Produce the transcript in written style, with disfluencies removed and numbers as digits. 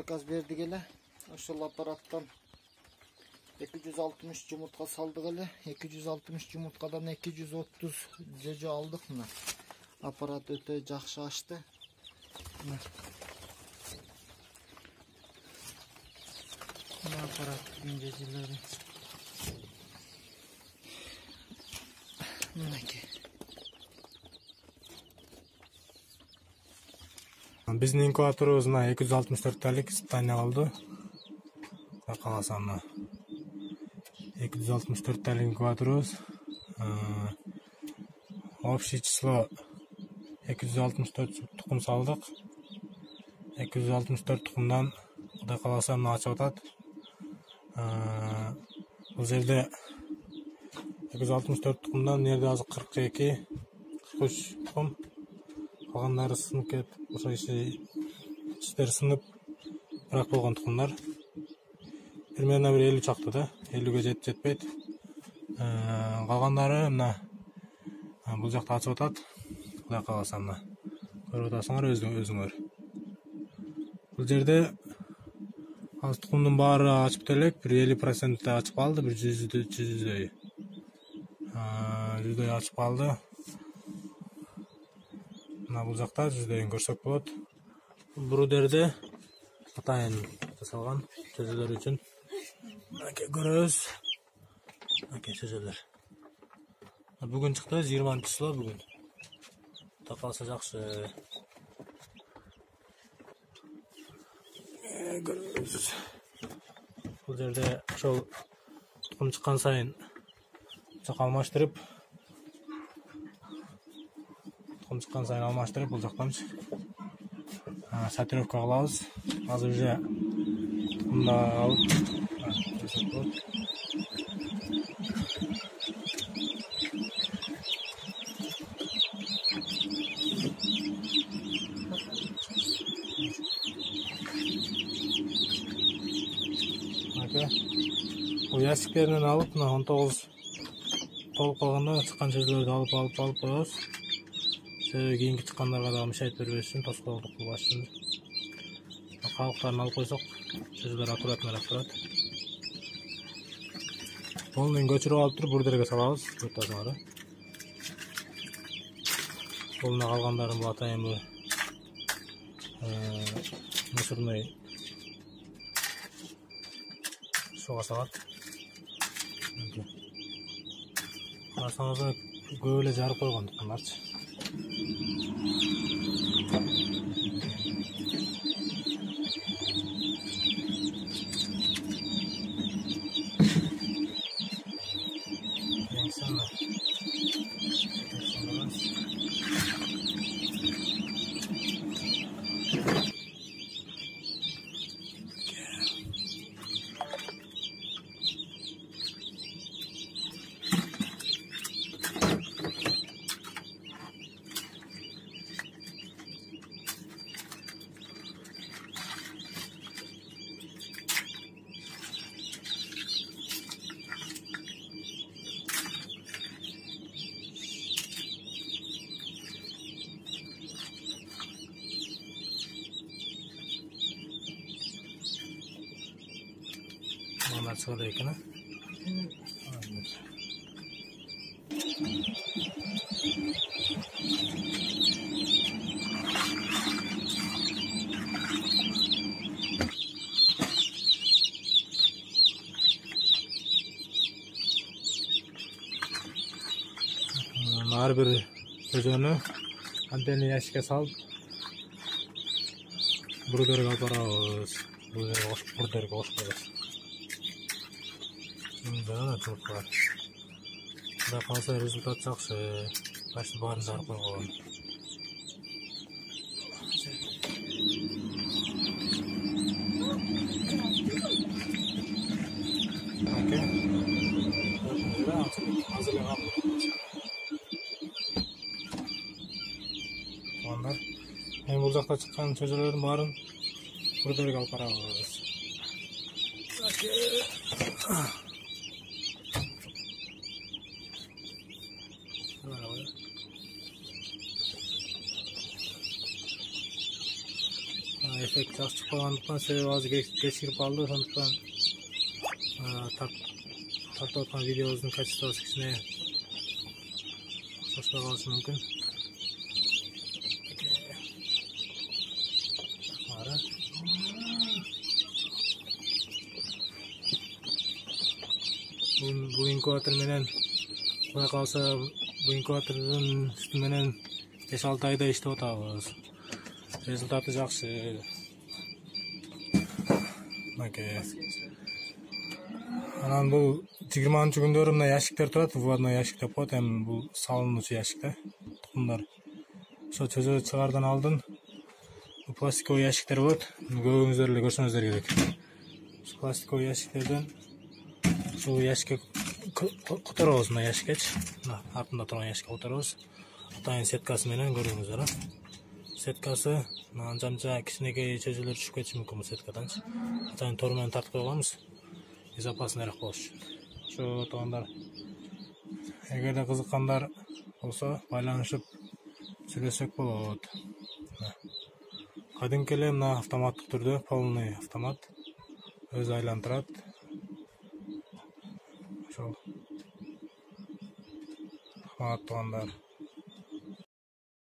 zakaz verdik ele. Ошол аппараттан 260 yumurta saldık ele. 260 yumurtadan 230 cece aldık mı? Aparat öte жақсы açtı. Bu aparat ceceleri. Mineki. Bizning inkubatorumuzda 264 talik испытание oldu. Qalasam 264 talik inkubatorumuz. Общее число 264 tuxum saldık. 264 tuxumdan Xudo qalasa açıp atat. Bu yerde 264 tuxumdan nerede azı 42 43 tuxum. Қалғандары сынып кетіп, o'sha іштері сынып, бірақ болған тұқымдар. Примерно бір 50 шақты да, 50-ге жетпейді. Қалғандары мына бұл жақта açып атады. Құдай қаласа мына. Көріп атасыңдар өзіңер. Бұл жерде аз тұқымның бары açып телек, бір 50% açып қалды, бір 100-дөй açып қалды. Бұл жақта жүздейін көрсек болады. Брудерде атайын жасалған сөзелер үшін. Көрөз. Сөзелер. Бүгін шықты 20 число бүгін. Тақалса жақсы. Көрөз. Бұл жерде шол тұқым шыққан сайын алмаштырып çıkan sayın almaştırıp бұл жақтамыз. Сортировка қылабыз. Азыр уже тұқымда алып бұл ящиктерінен алып 19 толып қалғанда шыққан сөздерді алып қоямыз. Кейінгі шыққандарға да мешайт бербес үшін тосқауылдық қылбас үшін қауықтарын алып қойсақ сөздер аккуратнырақ тұрады. Оны көшіріп алып тұрып бүрдерге салабыз. Қолына қалғандарын бұл атайын бұл мусорный суға салады. Қарасаңызда көбеле жарып қойған тұқымдаршы. Onlar çıkıyor ekine. Her bir çocuğunu antenli yaşıka salып, burderge alып барабыз. Burderge қосып қоямыз. Жаңа çok var. Құдай қаласа результат жақсы. Почти барын жарып қойған. Мен бұл жақта шыққан сөзелердің барын burderge alып барабыз. эффект жакшы чыкпагандыктан, себеби азыр кеч кирип калды, ошондуктан тартып аткан видеобуздун качествосу кичине окшошпой калышы мүмкүн. Бул инкубатор менен Кудай калса, бул инкубатордун үстү менен 5-6 айда иштеп атабыз. Результаты жакшы. Анан бул 20-күндөрү мына ящиктер турат, выводной ящик деп коет, эми бул салынуучу ящик да, тукумдар. Ошо чөзө чыгардан алдын пластиковый ящиктер болот. Көбүңүздөр эле көрсөңүздөр керек. Пластиковый ящиктерден ушул ящикке которобуз, мына ящиккечи. Мына артында турган ящикке которобуз. Атайын сеткасы менен көрүңүздөр. Сеткасы анча кичинекей чөзөлөр түшүп кетиши мүмкүн бул сеткаданчы. Атайын тор менен тартып койгонбуз. Безопасныйраак болуш үчүн. Ошо туугандар, эгерде кызыккандар болсо байланышып сүйлөшсөк болот. Кадимки эле мына автоматтык түрдө, полный автомат, өзү айлантырат. Ошол. Туугандар.